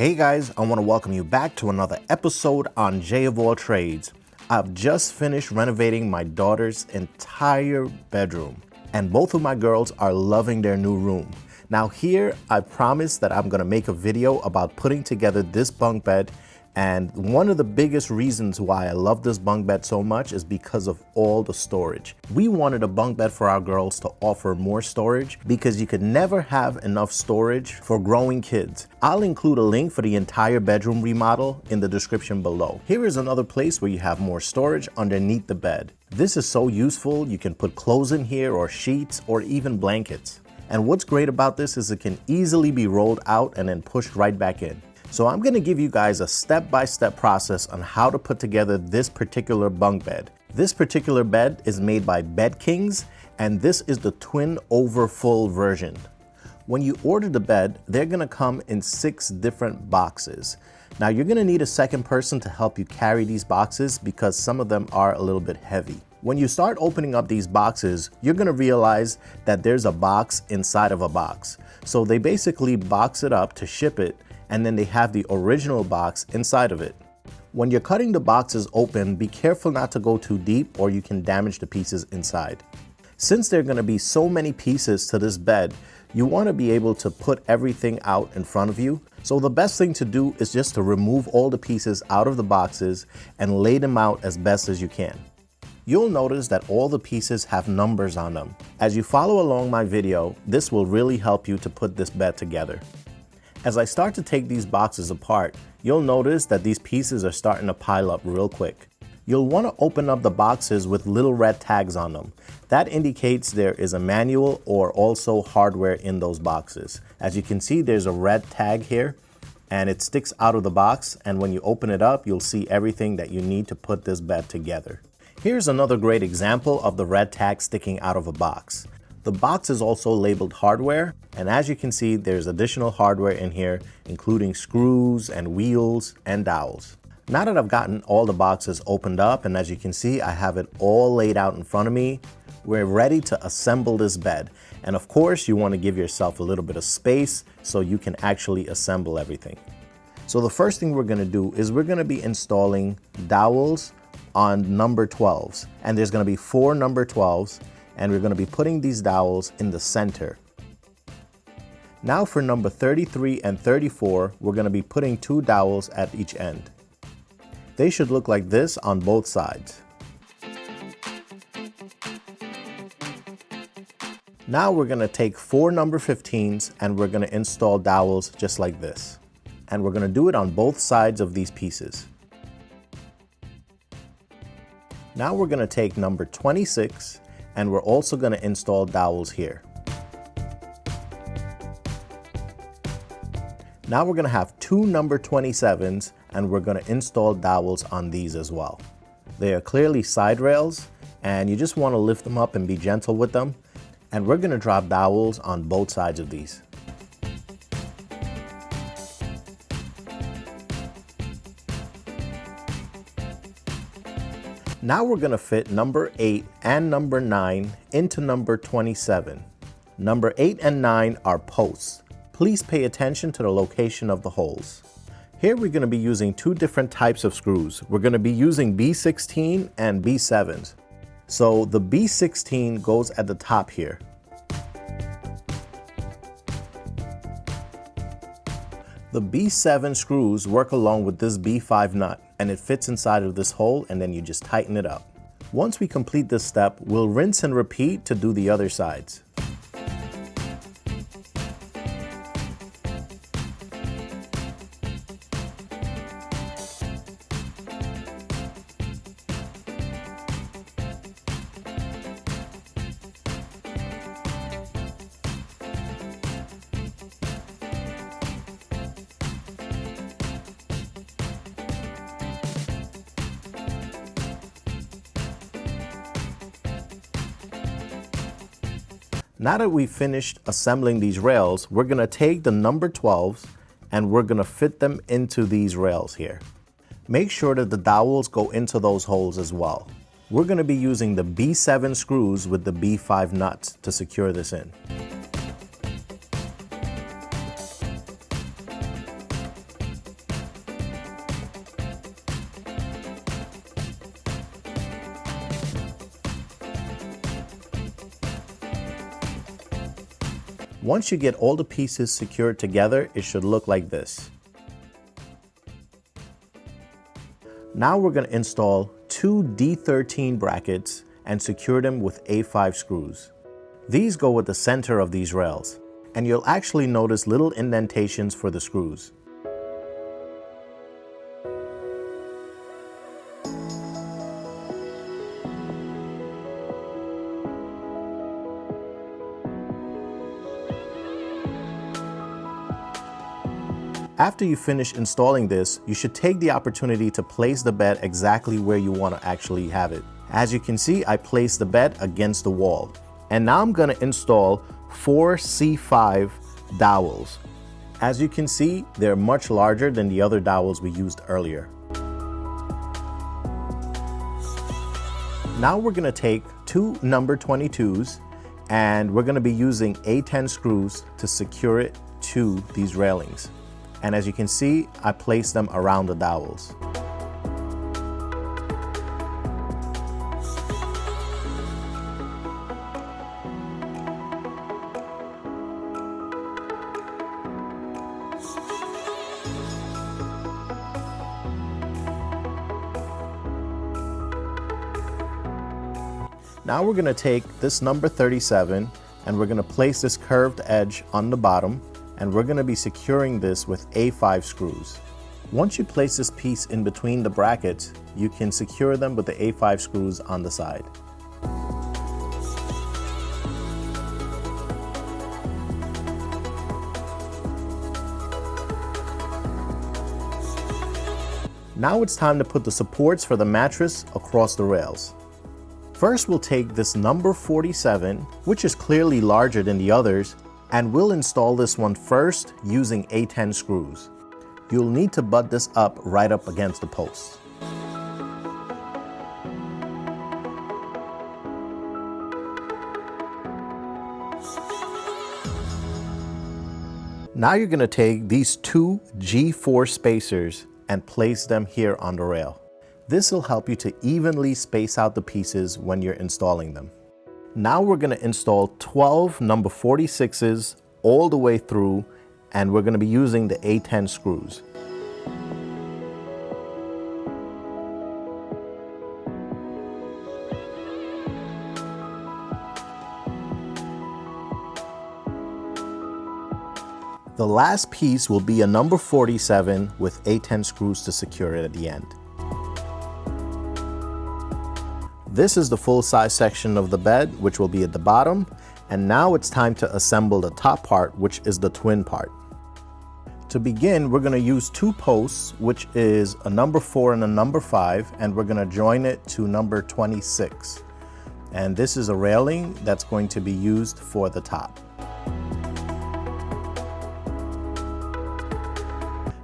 Hey guys, I want to welcome you back to another episode on J of All Trades. I've just finished renovating my daughter's entire bedroom, and both of my girls are loving their new room. Now here, I promised that I'm going to make a video about putting together this bunk bed, and one of the biggest reasons why I love this bunk bed so much is because of all the storage. We wanted a bunk bed for our girls to offer more storage because you could never have enough storage for growing kids. I'll include a link for the entire bedroom remodel in the description below. Here is another place where you have more storage underneath the bed. This is so useful. You can put clothes in here or sheets or even blankets. And what's great about this is it can easily be rolled out and then pushed right back in. So I'm going to give you guys a step-by-step process on how to put together this particular bunk bed. This particular bed is made by Bedz King, and this is the twin over full version. When you order the bed, they're going to come in 6 different boxes. Now you're going to need a second person to help you carry these boxes because some of them are a little bit heavy. When you start opening up these boxes, you're going to realize that there's a box inside of a box. So they basically box it up to ship it, and then they have the original box inside of it. When you're cutting the boxes open, be careful not to go too deep or you can damage the pieces inside. Since there are going to be so many pieces to this bed, you want to be able to put everything out in front of you. So the best thing to do is just to remove all the pieces out of the boxes and lay them out as best as you can. You'll notice that all the pieces have numbers on them. As you follow along my video, this will really help you to put this bed together. As I start to take these boxes apart, you'll notice that these pieces are starting to pile up real quick. You'll want to open up the boxes with little red tags on them. That indicates there is a manual or also hardware in those boxes. As you can see, there's a red tag here and it sticks out of the box, and when you open it up, you'll see everything that you need to put this bed together. Here's another great example of the red tag sticking out of a box. The box is also labeled hardware, and as you can see, there's additional hardware in here, including screws and wheels and dowels. Now that I've gotten all the boxes opened up, and as you can see, I have it all laid out in front of me, we're ready to assemble this bed. And of course, you want to give yourself a little bit of space so you can actually assemble everything. So the first thing we're going to do is we're going to be installing dowels on number 12s, and there's going to be 4 number 12s. And we're going to be putting these dowels in the center. Now for number 33 and 34, we're going to be putting 2 dowels at each end. They should look like this on both sides. Now we're going to take 4 number 15s and we're going to install dowels just like this. And we're going to do it on both sides of these pieces. Now we're going to take number 26 and we're also going to install dowels here. Now we're going to have 2 number 27s and we're going to install dowels on these as well. They are clearly side rails and you just want to lift them up and be gentle with them. And we're going to drop dowels on both sides of these. Now we're going to fit number 8 and number 9 into number 27. Number 8 and 9 are posts. Please pay attention to the location of the holes. Here we're going to be using 2 different types of screws. We're going to be using B16 and B7s. So the B16 goes at the top here. The B7 screws work along with this B5 nut, and it fits inside of this hole, and then you just tighten it up. Once we complete this step, we'll rinse and repeat to do the other sides. Now that we've finished assembling these rails, we're going to take the number 12s and we're going to fit them into these rails here. Make sure that the dowels go into those holes as well. We're going to be using the B7 screws with the B5 nuts to secure this in. Once you get all the pieces secured together, it should look like this. Now we're going to install two D13 brackets and secure them with A5 screws. These go with the center of these rails, and you'll actually notice little indentations for the screws. After you finish installing this, you should take the opportunity to place the bed exactly where you want to actually have it. As you can see, I placed the bed against the wall. And now I'm going to install 4 C5 dowels. As you can see, they're much larger than the other dowels we used earlier. Now we're going to take two number 22s and we're going to be using A10 screws to secure it to these railings. And as you can see, I placed them around the dowels. Now we're going to take this number 37 and we're going to place this curved edge on the bottom, and we're going to be securing this with A5 screws. Once you place this piece in between the brackets, you can secure them with the A5 screws on the side. Now it's time to put the supports for the mattress across the rails. First, we'll take this number 47, which is clearly larger than the others, and we'll install this one first using A10 screws. You'll need to butt this up right up against the posts. Now you're going to take these two G4 spacers and place them here on the rail. This will help you to evenly space out the pieces when you're installing them. Now we're going to install 12 number 46s all the way through, and we're going to be using the A10 screws. The last piece will be a number 47 with A10 screws to secure it at the end. This is the full-size section of the bed, which will be at the bottom, and now it's time to assemble the top part, which is the twin part. To begin, we're going to use two posts, which is a number 4 and a number 5, and we're going to join it to number 26. And this is a railing that's going to be used for the top.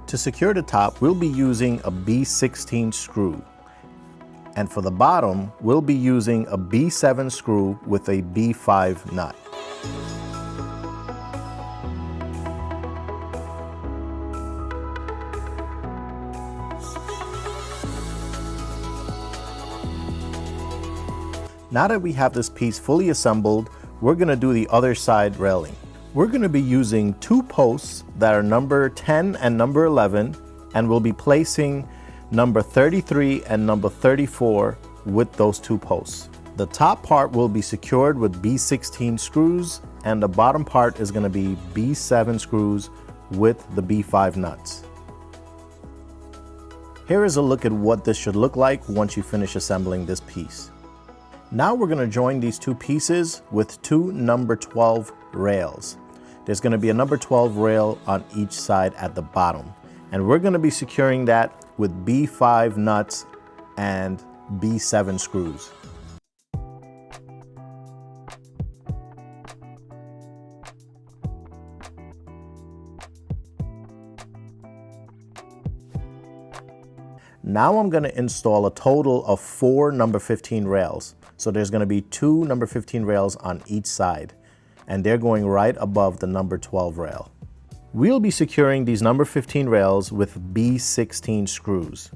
To secure the top, we'll be using a B16 screw. And for the bottom, we'll be using a B7 screw with a B5 nut. Now that we have this piece fully assembled, we're going to do the other side railing. We're going to be using two posts that are number 10 and number 11, and we'll be placing number 33 and number 34 with those two posts. The top part will be secured with B16 screws, and the bottom part is going to be B7 screws with the B5 nuts. Here is a look at what this should look like once you finish assembling this piece. Now we're going to join these two pieces with two number 12 rails. There's going to be a number 12 rail on each side at the bottom, and we're going to be securing that with B5 nuts and B7 screws. Now I'm going to install a total of 4 number 15 rails. So there's going to be 2 number 15 rails on each side, and they're going right above the number 12 rail. We'll be securing these number 15 rails with B16 screws.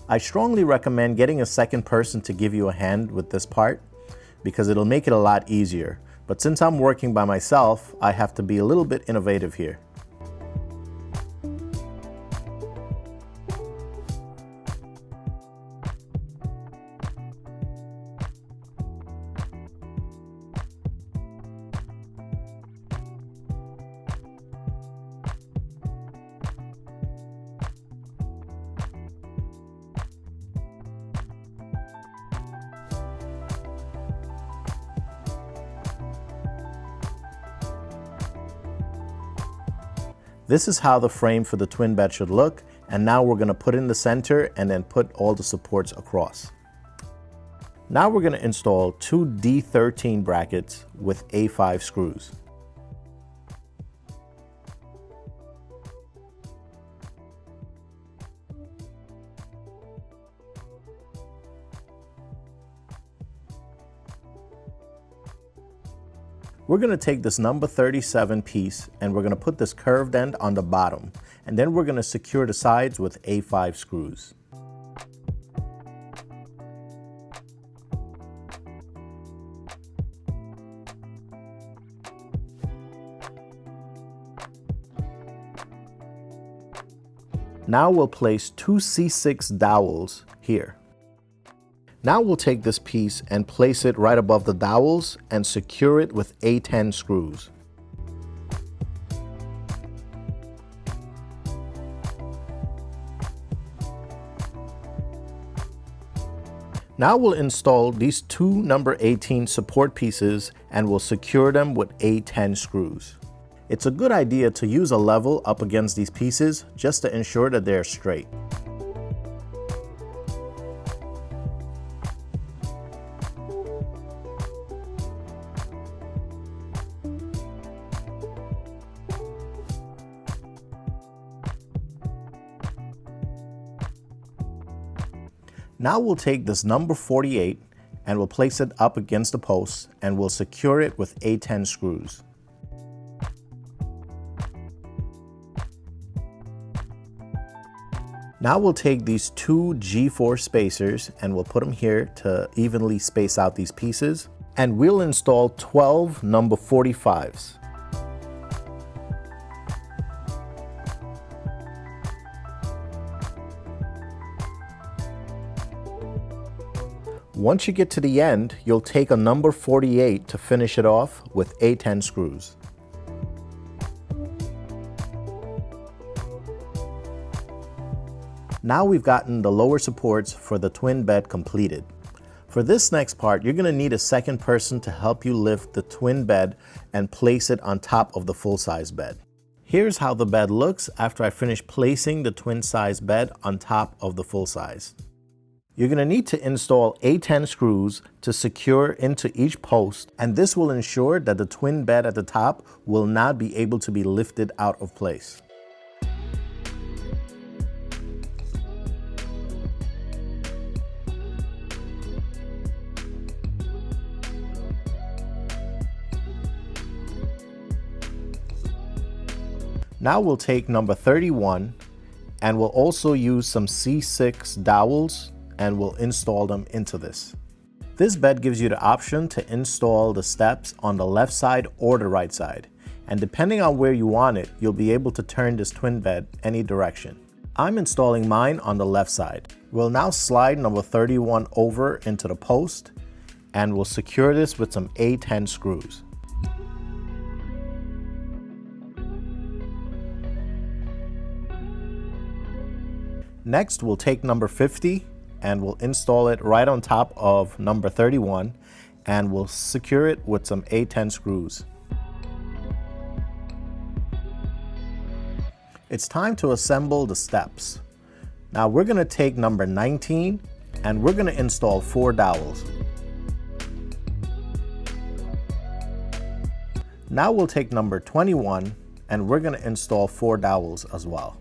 I strongly recommend getting a second person to give you a hand with this part because it'll make it a lot easier. But since I'm working by myself, I have to be a little bit innovative here. This is how the frame for the twin bed should look, and now we're going to put in the center and then put all the supports across. Now we're going to install two D13 brackets with A5 screws. We're going to take this number 37 piece and we're going to put this curved end on the bottom, and then we're going to secure the sides with A5 screws. Now we'll place two C6 dowels here. Now we'll take this piece and place it right above the dowels and secure it with A10 screws. Now we'll install these two number 18 support pieces and we'll secure them with A10 screws. It's a good idea to use a level up against these pieces just to ensure that they're straight. Now we'll take this number 48 and we'll place it up against the post and we'll secure it with A10 screws. Now we'll take these two G4 spacers and we'll put them here to evenly space out these pieces, and we'll install 12 number 45s. Once you get to the end, you'll take a number 48 to finish it off with A10 screws. Now we've gotten the lower supports for the twin bed completed. For this next part, you're going to need a second person to help you lift the twin bed and place it on top of the full-size bed. Here's how the bed looks after I finish placing the twin-size bed on top of the full-size. You're going to need to install A10 screws to secure into each post, and this will ensure that the twin bed at the top will not be able to be lifted out of place. Now we'll take number 31 and we'll also use some C6 dowels and we'll install them into this. This bed gives you the option to install the steps on the left side or the right side. And depending on where you want it, you'll be able to turn this twin bed any direction. I'm installing mine on the left side. We'll now slide number 31 over into the post and we'll secure this with some A10 screws. Next, we'll take number 50 and we'll install it right on top of number 31 and we'll secure it with some A10 screws. It's time to assemble the steps. Now we're going to take number 19 and we're going to install 4 dowels. Now we'll take number 21 and we're going to install 4 dowels as well.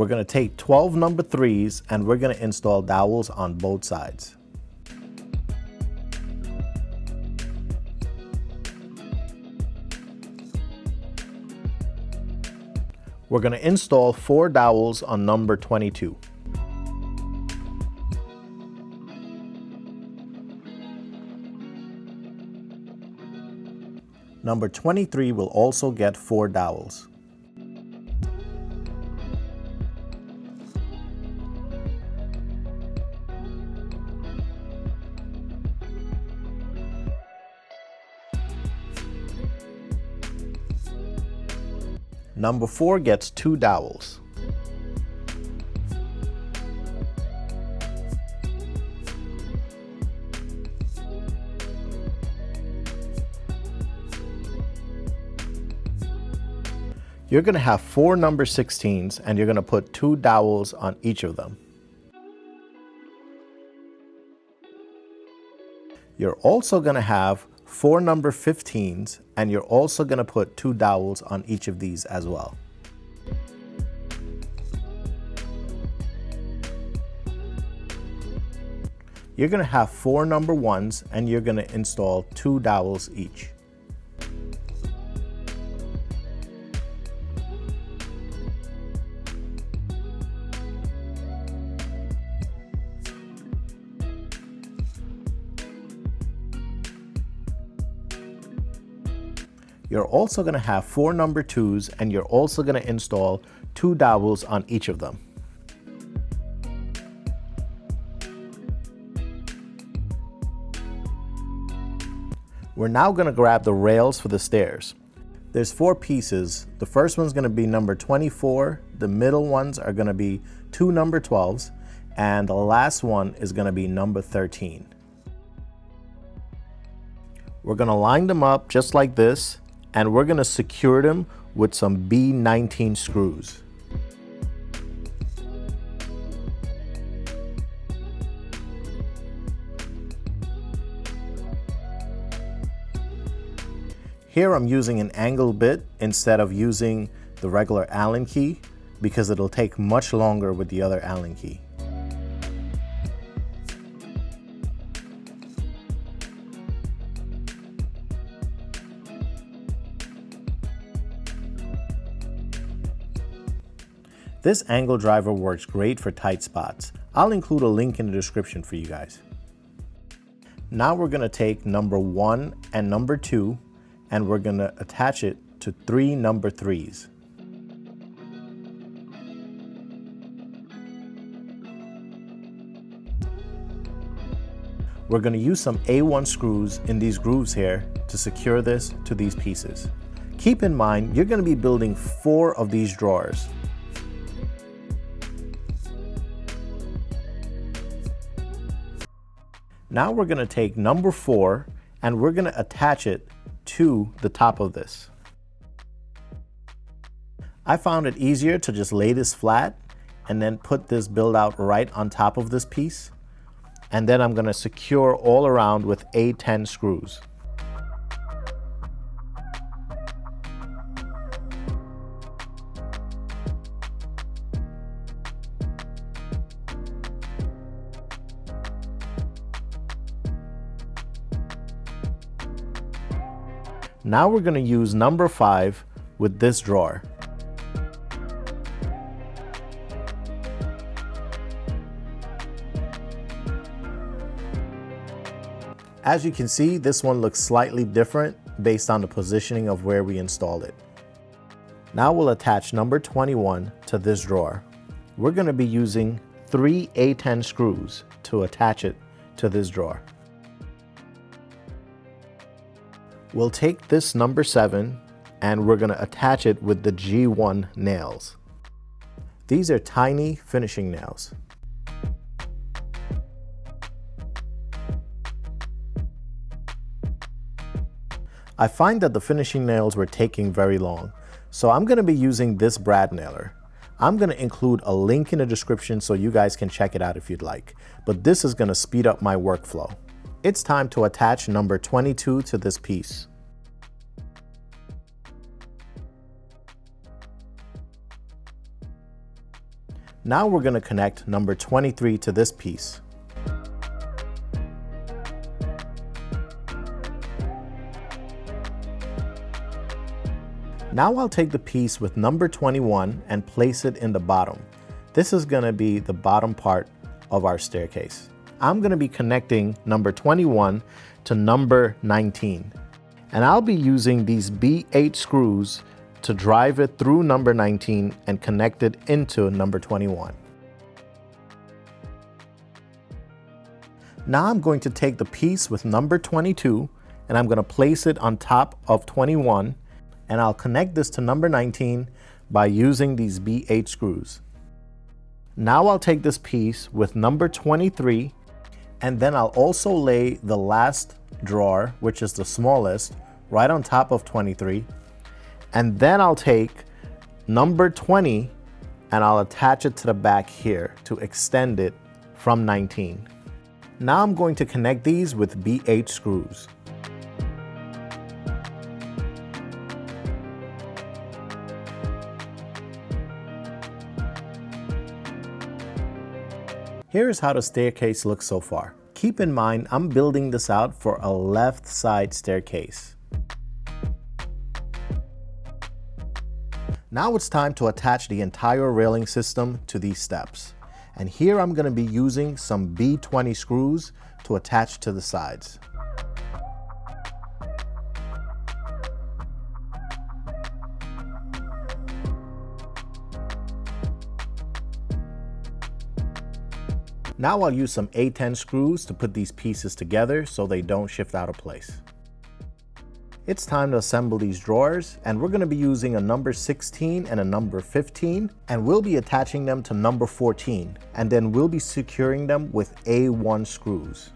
We're going to take 12 number 3s and we're going to install dowels on both sides. We're going to install 4 dowels on number 22. Number 23 will also get 4 dowels. Number 4 gets 2 dowels. You're going to have 4 number 16s and you're going to put 2 dowels on each of them. You're also going to have 4 number 15s and you're also going to put 2 dowels on each of these as well. You're going to have 4 number 1s and you're going to install 2 dowels each. You're also going to have 4 number 2s and you're also going to install 2 dowels on each of them. We're now going to grab the rails for the stairs. There's 4 pieces. The first one's going to be number 24, the middle ones are going to be 2 number 12s, and the last one is going to be number 13. We're going to line them up just like this, and we're going to secure them with some B19 screws. Here I'm using an angle bit instead of using the regular Allen key because it'll take much longer with the other Allen key. This angle driver works great for tight spots. I'll include a link in the description for you guys. Now we're going to take number 1 and number 2 and we're going to attach it to 3 number 3s. We're going to use some A1 screws in these grooves here to secure this to these pieces. Keep in mind, you're going to be building 4 of these drawers. Now we're going to take number 4 and we're going to attach it to the top of this. I found it easier to just lay this flat and then put this build out right on top of this piece. And then I'm going to secure all around with A10 screws. Now we're going to use number 5 with this drawer. As you can see, this one looks slightly different based on the positioning of where we installed it. Now we'll attach number 21 to this drawer. We're going to be using 3 A10 screws to attach it to this drawer. We'll take this number 7 and we're going to attach it with the G1 nails. These are tiny finishing nails. I find that the finishing nails were taking very long, so I'm going to be using this brad nailer. I'm going to include a link in the description so you guys can check it out if you'd like, but this is going to speed up my workflow. It's time to attach number 22 to this piece. Now we're going to connect number 23 to this piece. Now I'll take the piece with number 21 and place it in the bottom. This is going to be the bottom part of our staircase. I'm going to be connecting number 21 to number 19. And I'll be using these B8 screws to drive it through number 19 and connect it into number 21. Now I'm going to take the piece with number 22 and I'm going to place it on top of 21, and I'll connect this to number 19 by using these B8 screws. Now I'll take this piece with number 23, and then I'll also lay the last drawer, which is the smallest, right on top of 23. And then I'll take number 20 and I'll attach it to the back here to extend it from 19. Now I'm going to connect these with B8 screws. Here's how the staircase looks so far. Keep in mind, I'm building this out for a left side staircase. Now it's time to attach the entire railing system to these steps. And here I'm going to be using some B20 screws to attach to the sides. Now I'll use some A10 screws to put these pieces together so they don't shift out of place. It's time to assemble these drawers, and we're going to be using a number 16 and a number 15, and we'll be attaching them to number 14, and then we'll be securing them with A1 screws.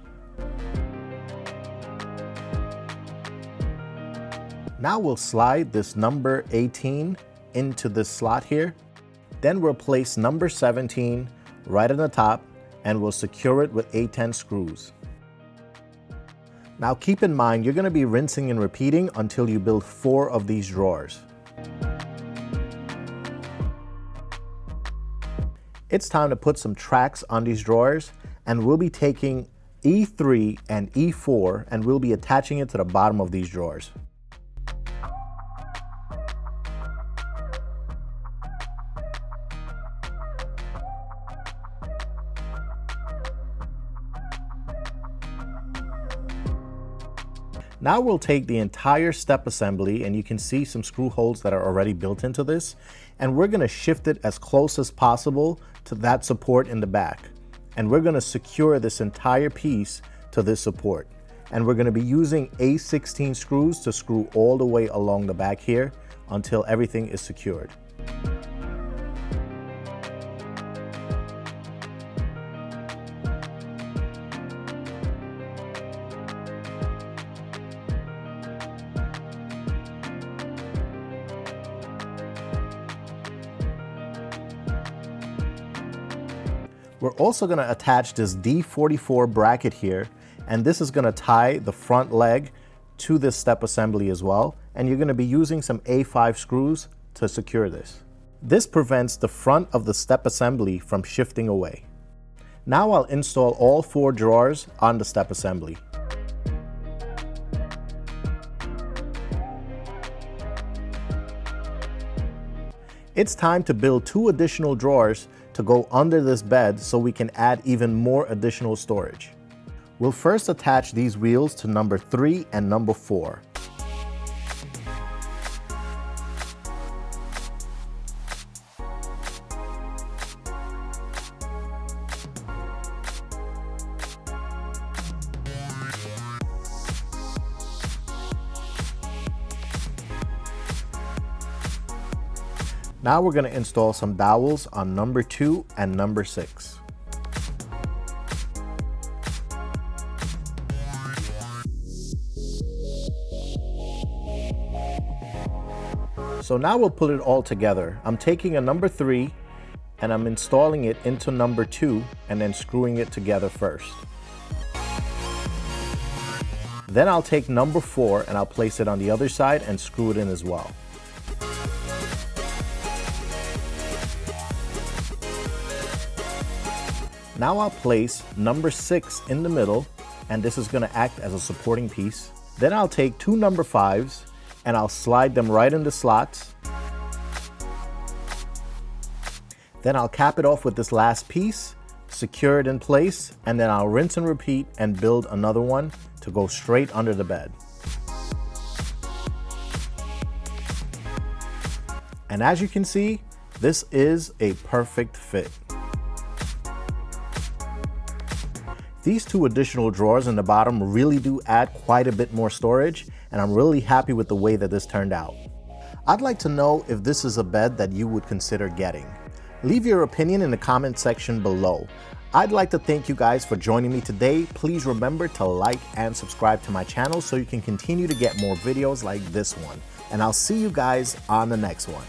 Now we'll slide this number 18 into this slot here. Then we'll place number 17 right on the top, and we'll secure it with A10 screws. Now keep in mind, you're going to be rinsing and repeating until you build 4 of these drawers. It's time to put some tracks on these drawers, and we'll be taking E3 and E4 and we'll be attaching it to the bottom of these drawers. Now we'll take the entire step assembly, and you can see some screw holes that are already built into this, and we're going to shift it as close as possible to that support in the back. And we're going to secure this entire piece to this support. And we're going to be using A16 screws to screw all the way along the back here until everything is secured. We're also going to attach this D44 bracket here, and this is going to tie the front leg to this step assembly as well, and you're going to be using some A5 screws to secure this. This prevents the front of the step assembly from shifting away. Now I'll install all 4 drawers on the step assembly. It's time to build 2 additional drawers to go under this bed so we can add even more additional storage. We'll first attach these wheels to number 3 and number 4. Now we're going to install some dowels on number 2 and number 6. So now we'll put it all together. I'm taking a number 3 and I'm installing it into number 2 and then screwing it together first. Then I'll take number 4 and I'll place it on the other side and screw it in as well. Now I'll place number 6 in the middle, and this is going to act as a supporting piece. Then I'll take 2 number 5s and I'll slide them right in the slots. Then I'll cap it off with this last piece, secure it in place, and then I'll rinse and repeat and build another one to go straight under the bed. And as you can see, this is a perfect fit. These two additional drawers in the bottom really do add quite a bit more storage, and I'm really happy with the way that this turned out. I'd like to know if this is a bed that you would consider getting. Leave your opinion in the comment section below. I'd like to thank you guys for joining me today. Please remember to like and subscribe to my channel so you can continue to get more videos like this one. And I'll see you guys on the next one.